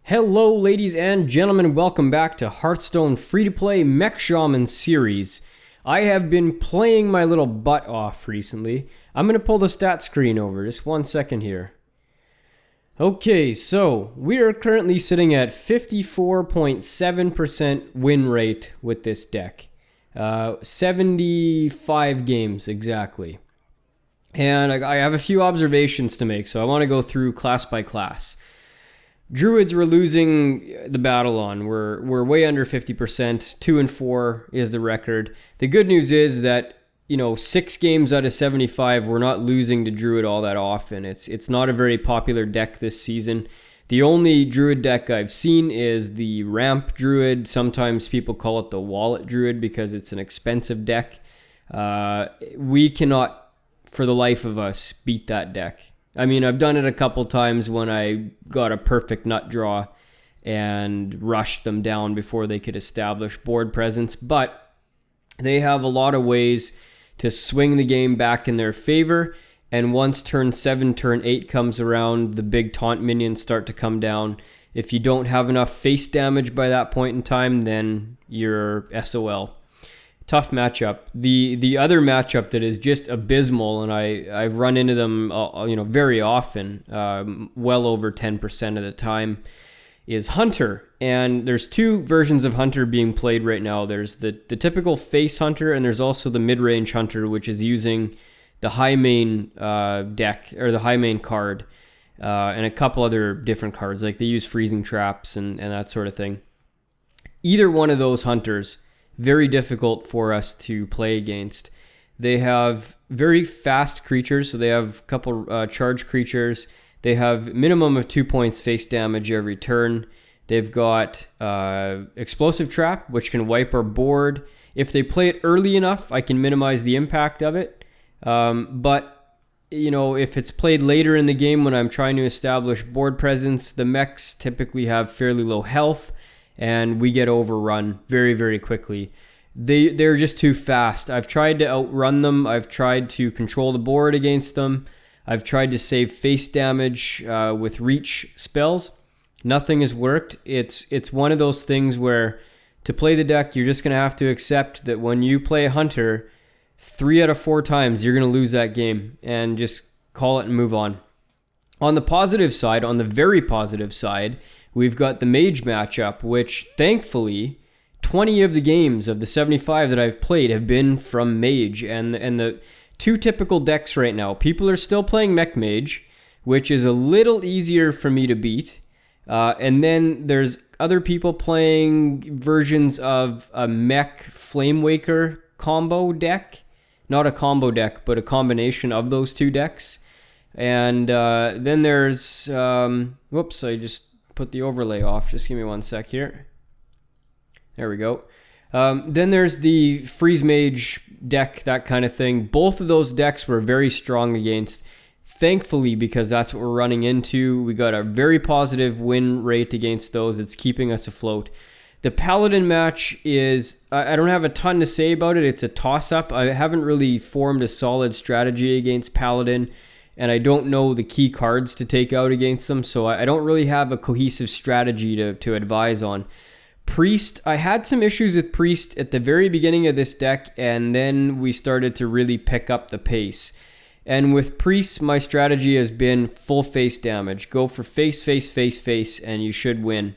Hello ladies and gentlemen, welcome back to Hearthstone free-to-play Mech Shaman series. I have been playing my little butt off recently. I'm going to pull the stat screen over, just 1 second here. Okay, so we are currently sitting at 54.7% win rate with this deck. 75 games exactly. And I have a few observations to make, so I want to go through class by class. Druids we're losing the battle on. We're way under 50%. 2 and 4 is the record. The good news is that, 6 games out of 75 we're not losing to Druid all that often. It's not a very popular deck this season. The only Druid deck I've seen is the Ramp Druid. Sometimes people call it the Wallet Druid because it's an expensive deck. We cannot, for the life of us, beat that deck. I mean, I've done it a couple times when I got a perfect nut draw and rushed them down before they could establish board presence, but they have a lot of ways to swing the game back in their favor, and once turn 7, turn 8 comes around, the big taunt minions start to come down. If you don't have enough face damage by that point in time, then you're SOL. Tough matchup. The other matchup that is just abysmal, and I've run into them very often, well over 10% of the time, is Hunter. And there's 2 versions of Hunter being played right now. There's the typical face Hunter, and there's also the mid-range Hunter, which is using the high main deck, or the high main card, and a couple other different cards, like they use freezing traps and that sort of thing. Either one of those Hunters, very difficult for us to play against. They have very fast creatures, so they have a couple charge creatures. They have minimum of 2 points face damage every turn. They've got explosive trap, which can wipe our board. If they play it early enough, I can minimize the impact of it. But if it's played later in the game when I'm trying to establish board presence, the mechs typically have fairly low health, and we get overrun very, very quickly. They're just too fast. I've tried to outrun them. I've tried to control the board against them. I've tried to save face damage with reach spells. Nothing has worked. It's one of those things where to play the deck, you're just going to have to accept that when you play a Hunter, 3 out of 4 times you're going to lose that game and just call it and move on. On the positive side, on the very positive side, we've got the Mage matchup, which thankfully 20 of the games of the 75 that I've played have been from Mage, and the 2 typical decks right now. People are still playing Mech Mage, which is a little easier for me to beat, and then there's other people playing versions of a Mech Flamewaker combo deck. Not a combo deck, but a combination of those 2 decks. And then there's whoops, I just put the overlay off. Just give me 1 sec here. There we go. Then there's the Freeze Mage deck, that kind of thing. Both of those decks were very strong against. Thankfully, because that's what we're running into, we got a very positive win rate against those. It's keeping us afloat. The Paladin match is, I don't have a ton to say about it. It's a toss-up. I haven't really formed a solid strategy against Paladin, and I don't know the key cards to take out against them, so I don't really have a cohesive strategy to advise on. Priest, I had some issues with Priest at the very beginning of this deck, and then we started to really pick up the pace. And with Priest, my strategy has been full face damage. Go for face, face, face, face, and you should win.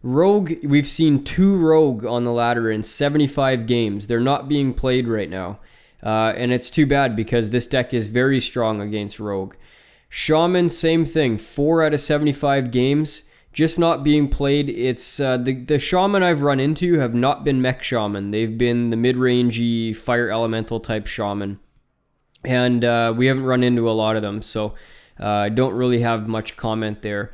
Rogue, we've seen 2 Rogue on the ladder in 75 games. They're not being played right now. And it's too bad because this deck is very strong against Rogue. Shaman, same thing. 4 out of 75 games, just not being played. It's the Shaman I've run into have not been Mech Shaman. They've been the mid-rangey Fire Elemental type Shaman. And we haven't run into a lot of them, so I don't really have much comment there.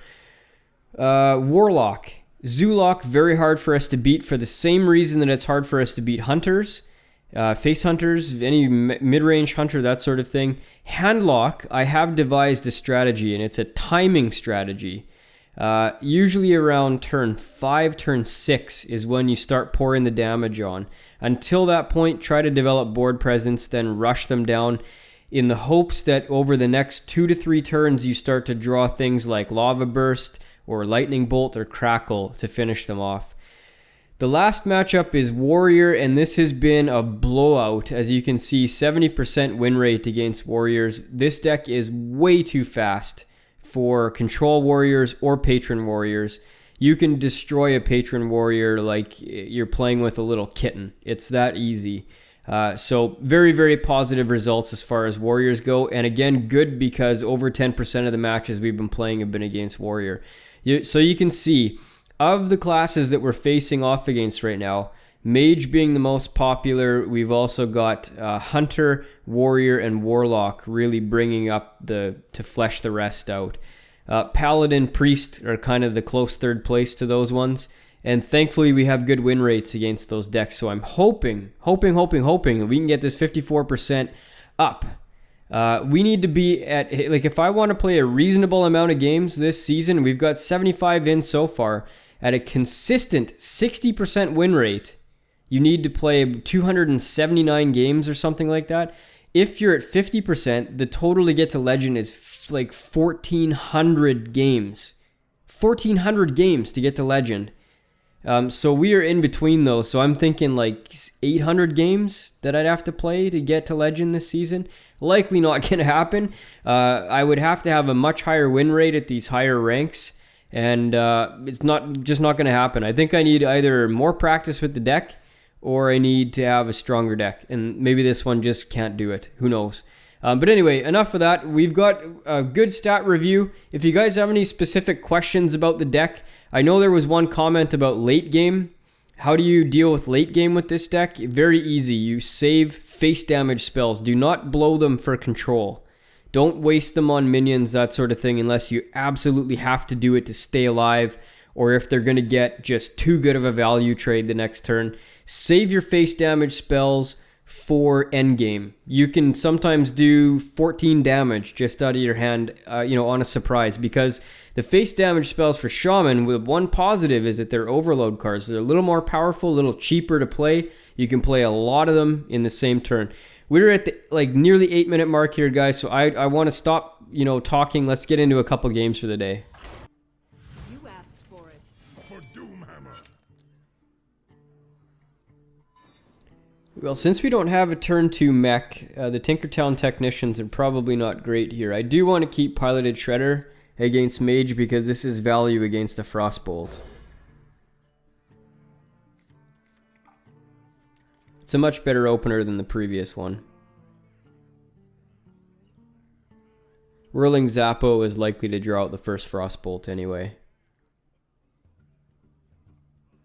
Warlock. Zulok, very hard for us to beat for the same reason that it's hard for us to beat Hunters. Face Hunters, any mid-range Hunter, that sort of thing. Handlock, I have devised a strategy, and it's a timing strategy. Usually around turn 5, turn 6 is when you start pouring the damage on. Until that point, try to develop board presence, then rush them down in the hopes that over the next 2 to 3 turns you start to draw things like Lava Burst or Lightning Bolt or Crackle to finish them off. The last matchup is Warrior, and this has been a blowout. As you can see, 70% win rate against Warriors. This deck is way too fast for Control Warriors or Patron Warriors. You can destroy a Patron Warrior like you're playing with a little kitten. It's that easy. So very, very positive results as far as Warriors go. And again, good because over 10% of the matches we've been playing have been against Warrior. So you can see, of the classes that we're facing off against right now, Mage being the most popular, we've also got Hunter, Warrior, and Warlock really bringing up to flesh the rest out. Paladin, Priest are kind of the close third place to those ones. And thankfully, we have good win rates against those decks. So I'm hoping we can get this 54% up. We need to be at, like, if I want to play a reasonable amount of games this season, we've got 75 in so far, at a consistent 60% win rate, you need to play 279 games or something like that. If you're at 50%, the total to get to Legend is like 1,400 games. 1,400 games to get to Legend. So we are in between those. So I'm thinking like 800 games that I'd have to play to get to Legend this season. Likely not going to happen. I would have to have a much higher win rate at these higher ranks. And it's not going to happen. I think I need either more practice with the deck or I need to have a stronger deck. And maybe this one just can't do it. Who knows? But anyway, enough of that. We've got a good stat review. If you guys have any specific questions about the deck, I know there was one comment about late game. How do you deal with late game with this deck? Very easy. You save face damage spells. Do not blow them for control. Don't waste them on minions, that sort of thing, unless you absolutely have to do it to stay alive, or if they're going to get just too good of a value trade the next turn. Save your face damage spells for endgame. You can sometimes do 14 damage just out of your hand, on a surprise, because the face damage spells for Shaman, with one positive is that they're overload cards. They're a little more powerful, a little cheaper to play. You can play a lot of them in the same turn. We're at the nearly 8-minute mark here, guys, so I want to stop, talking. Let's get into a couple games for the day. You asked for it. For Doomhammer. Well, since we don't have a turn 2 mech, the Tinkertown Technicians are probably not great here. I do want to keep Piloted Shredder against Mage because this is value against a Frostbolt. It's a much better opener than the previous one. Whirling Zappo is likely to draw out the first Frostbolt anyway.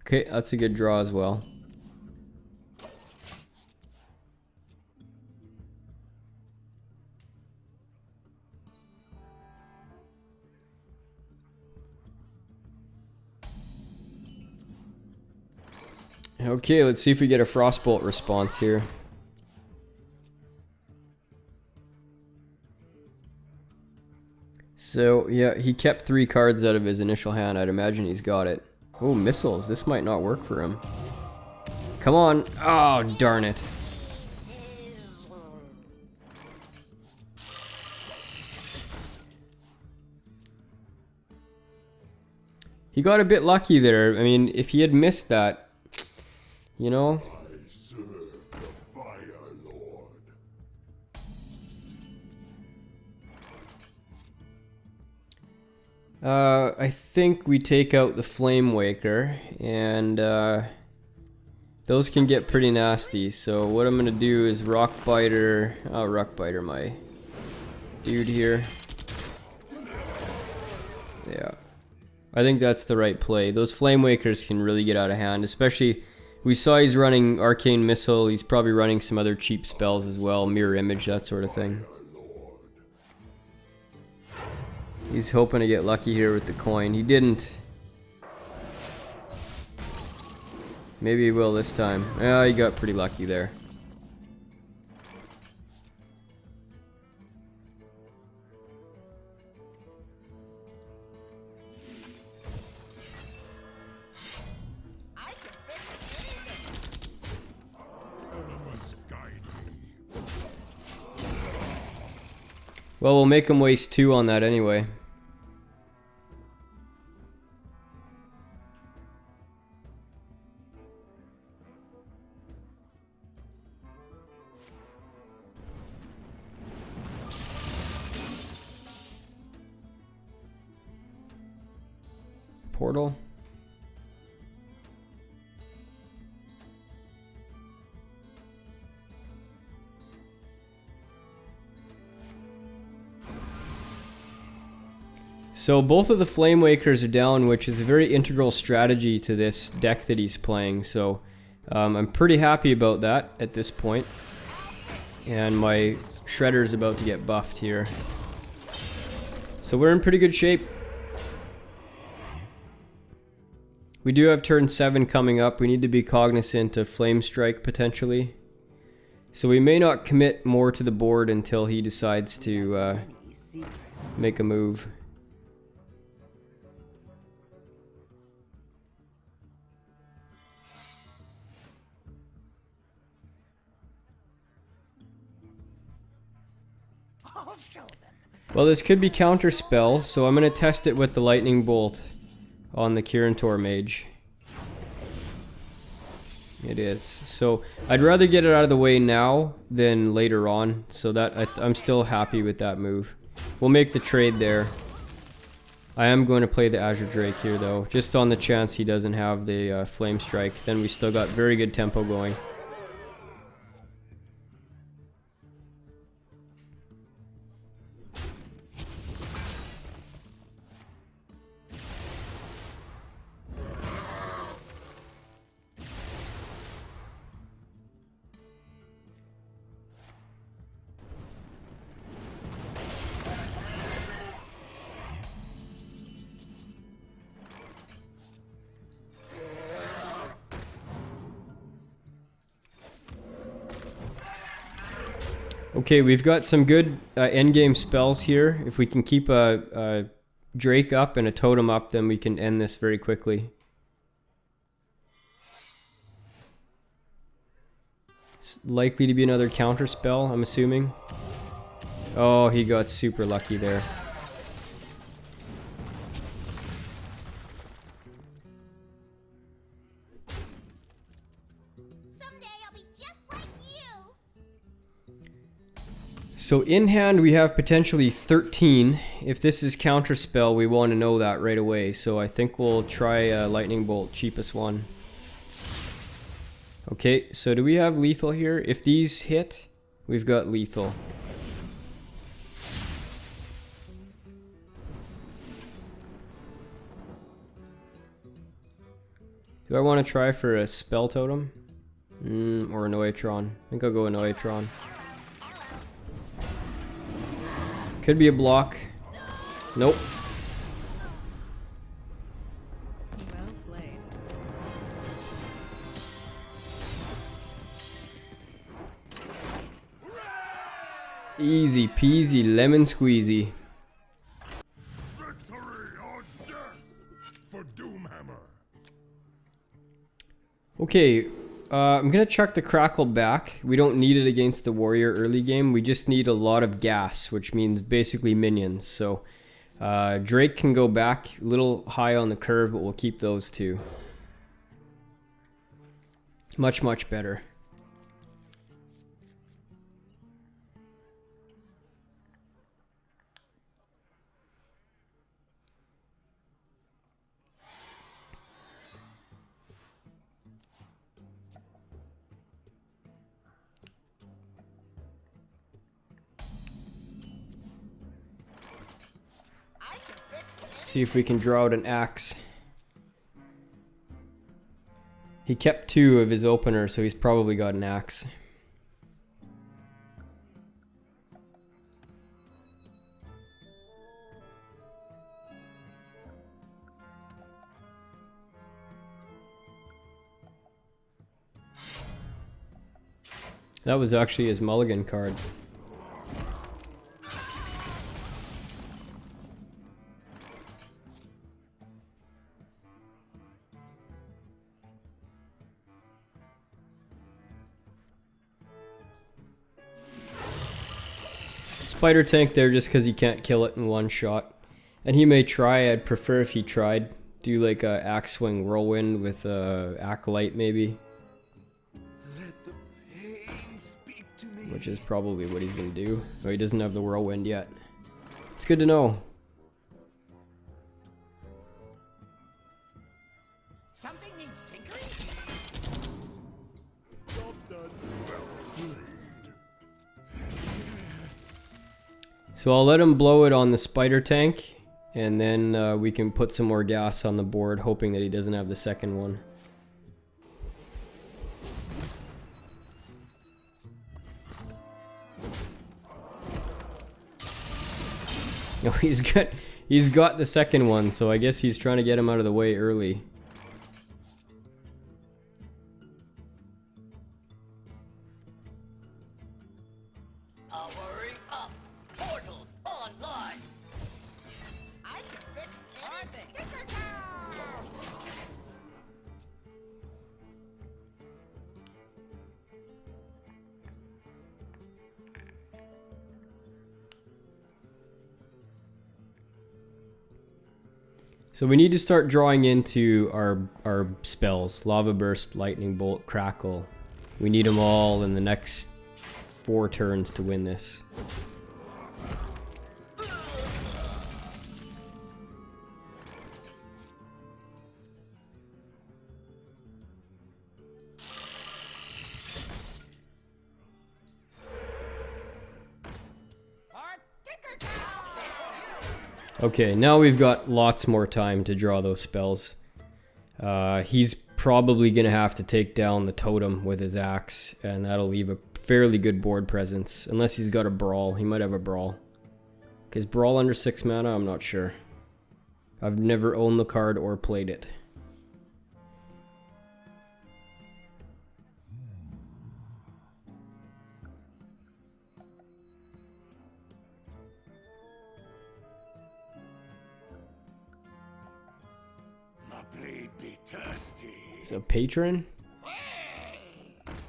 Okay, that's a good draw as well. Okay, let's see if we get a Frostbolt response here. So, yeah, he kept 3 cards out of his initial hand. I'd imagine he's got it. Oh, missiles. This might not work for him. Come on. Oh, darn it. He got a bit lucky there. I mean, if he had missed that, you know. I serve the Fire Lord. I think we take out the Flame Waker, and those can get pretty nasty. So what I'm gonna do is Rockbiter. Oh, Rockbiter, my dude here. Yeah, I think that's the right play. Those Flame Wakers can really get out of hand, especially. We saw he's running Arcane Missile. He's probably running some other cheap spells as well. Mirror Image, that sort of thing. He's hoping to get lucky here with the coin. He didn't. Maybe he will this time. Yeah, he got pretty lucky there. Well, we'll make him waste 2 on that anyway. portal. So both of the Flame Wakers are down, which is a very integral strategy to this deck that he's playing. So I'm pretty happy about that at this point. And my Shredder's about to get buffed here. So we're in pretty good shape. We do have turn 7 coming up. We need to be cognizant of Flame Strike potentially. So we may not commit more to the board until he decides to make a move. Well, this could be counter spell, so I'm going to test it with the lightning bolt on the Kirantor mage. It is. So I'd rather get it out of the way now than later on, so that I'm still happy with that move. We'll make the trade there. I am going to play the Azure Drake here though, just on the chance he doesn't have the Flame Strike. Then we still got very good tempo going. Okay, we've got some good endgame spells here. If we can keep a Drake up and a Totem up, then we can end this very quickly. It's likely to be another counter spell, I'm assuming. Oh, he got super lucky there. So in hand we have potentially 13. If this is counterspell, we want to know that right away. So I think we'll try Lightning Bolt, cheapest one. Okay, so do we have lethal here? If these hit, we've got lethal. Do I want to try for a Spell Totem? Or a Noetron? I think I'll go a Noetron. Could be a block. Nope. Well played. Easy peasy lemon squeezy. Victory or death for Doomhammer. Okay, I'm gonna chuck the Crackle back. We don't need it against the Warrior early game. We just need a lot of gas, which means basically minions. So Drake can go back a little high on the curve, but we'll keep those two. Much, much better. See if we can draw out an axe. He kept 2 of his opener, so he's probably got an axe. That was actually his mulligan card. Spider tank there just because he can't kill it in one shot. And he may try. I'd prefer if he tried. Do like a axe swing whirlwind with a acolyte maybe. Let the pain speak to me. Which is probably what he's gonna do. Oh, he doesn't have the whirlwind yet. It's good to know. So I'll let him blow it on the spider tank, and then we can put some more gas on the board, hoping that he doesn't have the second one. No, he's got the second one, so I guess he's trying to get him out of the way early. Powering up. Portals online. I can fix anything. So we need to start drawing into our spells. Lava Burst, Lightning Bolt, Crackle. We need them all in the next 4 turns to win this. Okay, now we've got lots more time to draw those spells. He's probably going to have to take down the totem with his axe, and that'll leave a fairly good board presence. Unless he's got a Brawl. He might have a Brawl. Is Brawl under 6 mana? I'm not sure. I've never owned the card or played it. My blade be thirsty. Is it a patron?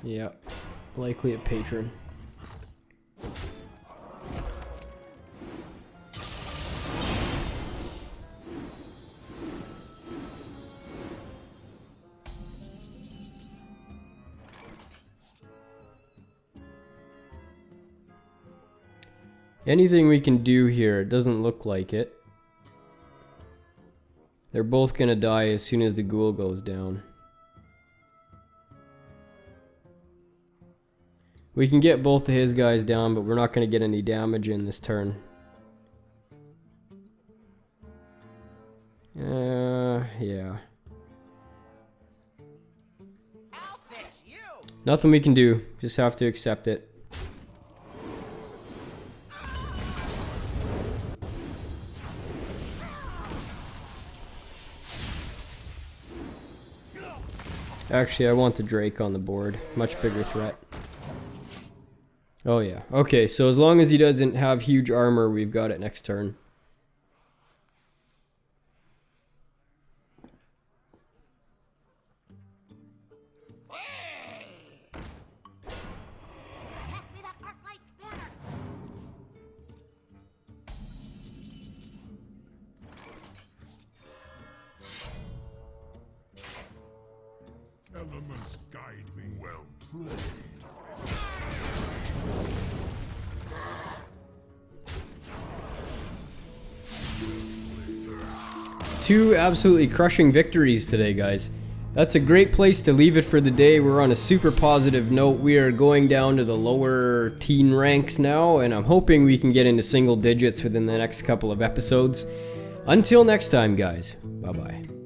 Yeah, likely a patron. Anything we can do here, it doesn't look like it. They're both gonna die as soon as the ghoul goes down. We can get both of his guys down, but we're not gonna get any damage in this turn. Yeah. I'll fix you. Nothing we can do. Just have to accept it. Actually, I want the Drake on the board. Much bigger threat. Oh yeah. Okay, so as long as he doesn't have huge armor, we've got it next turn. Pass me that arc light spanner. Elements guide me. Well played. Two absolutely crushing victories today, guys. That's a great place to leave it for the day. We're on a super positive note. We are going down to the lower teen ranks now, and I'm hoping we can get into single digits within the next couple of episodes. Until next time, guys. Bye-bye.